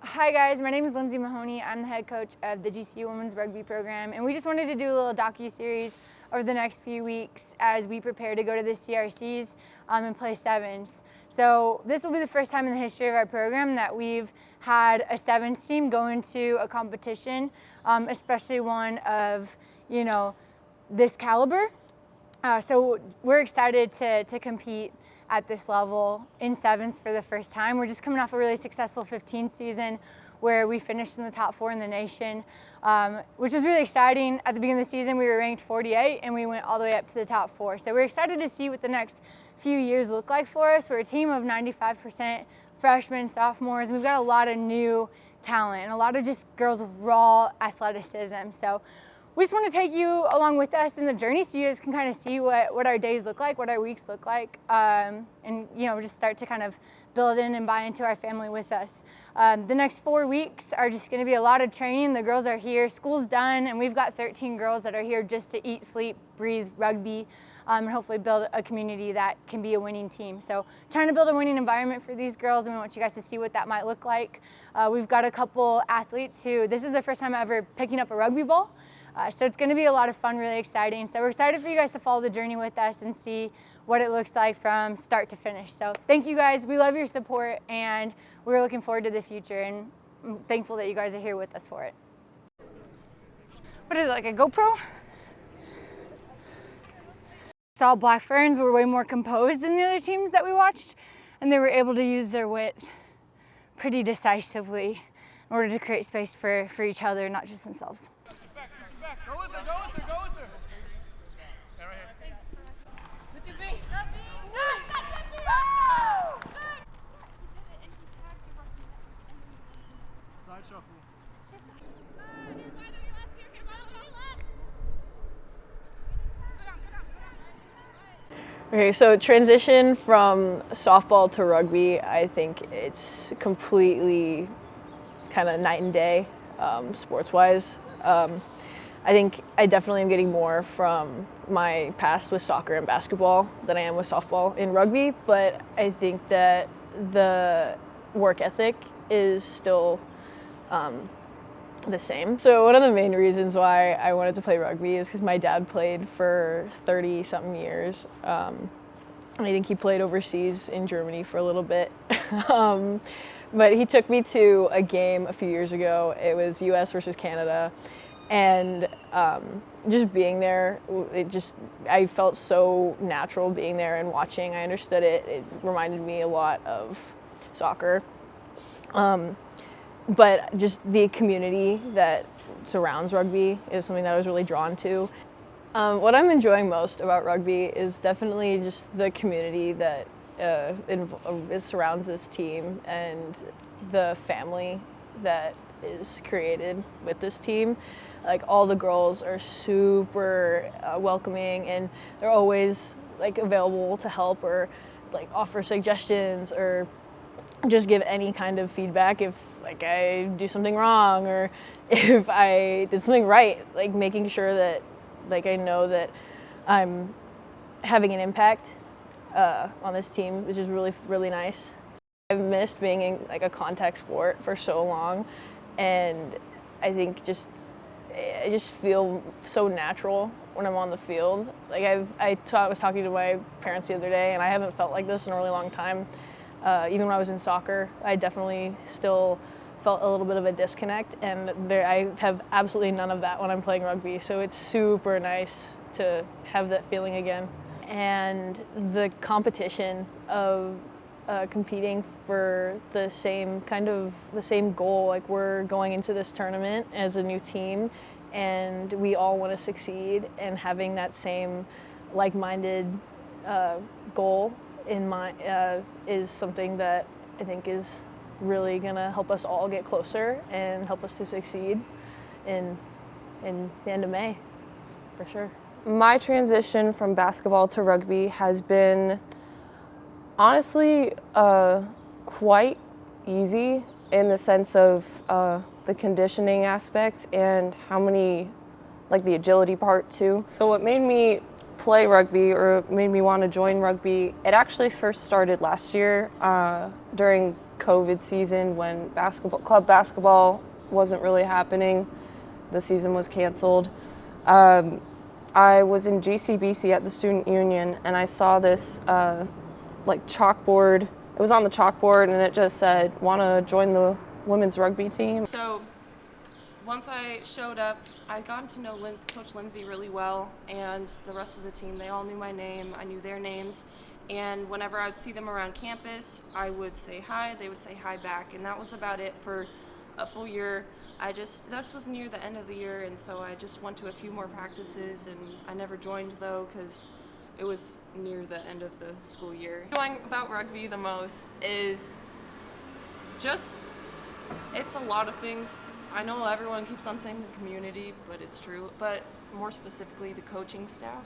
Hi guys, my name is Lindsay Mahoney. I'm the head coach of the GCU Women's Rugby program, and we just wanted to do a little docu-series over the next few weeks as we prepare to go to the CRCs and play sevens. So this will be the first time in the history of our program that we've had a sevens team go into a competition, especially one of, this caliber. So we're excited to compete at this level in sevens for the first time. We're just coming off a really successful 15 season where we finished in the top 4 in the nation, which was really exciting. At the beginning of the season, we were ranked 48 and we went all the way up to the top 4. So we're excited to see what the next few years look like for us. We're a team of 95% freshmen, sophomores, and we've got a lot of new talent and a lot of just girls with raw athleticism. So we just want to take you along with us in the journey so you guys can kind of see what our days look like, what our weeks look like, and just start to kind of build in and buy into our family with us. The next 4 weeks are just going to be a lot of training. The girls are here, school's done, and we've got 13 girls that are here just to eat, sleep, breathe rugby, and hopefully build a community that can be a winning team. So trying to build a winning environment for these girls, and we want you guys to see what that might look like. We've got a couple athletes who, this is their first time ever picking up a rugby ball. So it's going to be a lot of fun, really exciting. So we're excited for you guys to follow the journey with us and see what it looks like from start to finish. So thank you guys. We love your support and we're looking forward to the future, and I'm thankful that you guys are here with us for it. What is it, like a GoPro? Saw Black Ferns were way more composed than the other teams that we watched, and they were able to use their wit pretty decisively in order to create space for each other, not just themselves. Go with her, go with her, go with her. Yeah, right here. With your feet. Side shuffle. Okay, so transition from softball to rugby, I think it's completely kind of night and day, sports-wise. I think I definitely am getting more from my past with soccer and basketball than I am with softball in rugby, but I think that the work ethic is still the same. So one of the main reasons why I wanted to play rugby is because my dad played for 30-something years. And I think he played overseas in Germany for a little bit. But he took me to a game a few years ago. It was US versus Canada. And just being there, I felt so natural being there and watching. I understood it. It reminded me a lot of soccer. But just the community that surrounds rugby is something that I was really drawn to. What I'm enjoying most about rugby is definitely just the community that surrounds this team and the family that is created with this team. Like, all the girls are super welcoming, and they're always like available to help or like offer suggestions or just give any kind of feedback if like I do something wrong or if I did something right, like making sure that like I know that I'm having an impact on this team, which is really, really nice. I've missed being in like a contact sport for so long, and I think I just feel so natural when I'm on the field. Like I was talking to my parents the other day, and I haven't felt like this in a really long time. Even when I was in soccer, I definitely still felt a little bit of a disconnect, and I have absolutely none of that when I'm playing rugby. So it's super nice to have that feeling again. And the competition of competing for the same goal. Like, we're going into this tournament as a new team, and we all want to succeed, and having that same like-minded goal in mind is something that I think is really gonna help us all get closer and help us to succeed in the end of May, for sure. My transition from basketball to rugby has been honestly quite easy in the sense of the conditioning aspect and the agility part too. So what made me play rugby or made me want to join rugby, it actually first started last year during COVID season when club basketball wasn't really happening. The season was canceled. I was in GCBC at the Student Union, and I saw this like chalkboard. It was on the chalkboard, and it just said, "Want to join the women's rugby team?" So once I showed up, I'd gotten to know Coach Lindsay really well, and the rest of the team. They all knew my name. I knew their names. And whenever I would see them around campus, I would say hi, they would say hi back, and that was about it for a full year. That was near the end of the year, and so I just went to a few more practices, and I never joined though because it was near the end of the school year. What I'm enjoying about rugby the most is just, it's a lot of things. I know everyone keeps on saying the community, but it's true, but more specifically the coaching staff.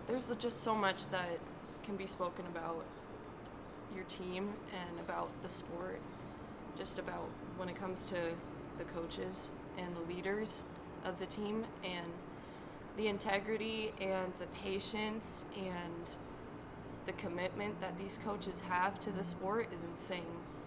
There's just so much that can be spoken about your team and about the sport, just about when it comes to the coaches and the leaders of the team, and the integrity and the patience and the commitment that these coaches have to the sport is insane.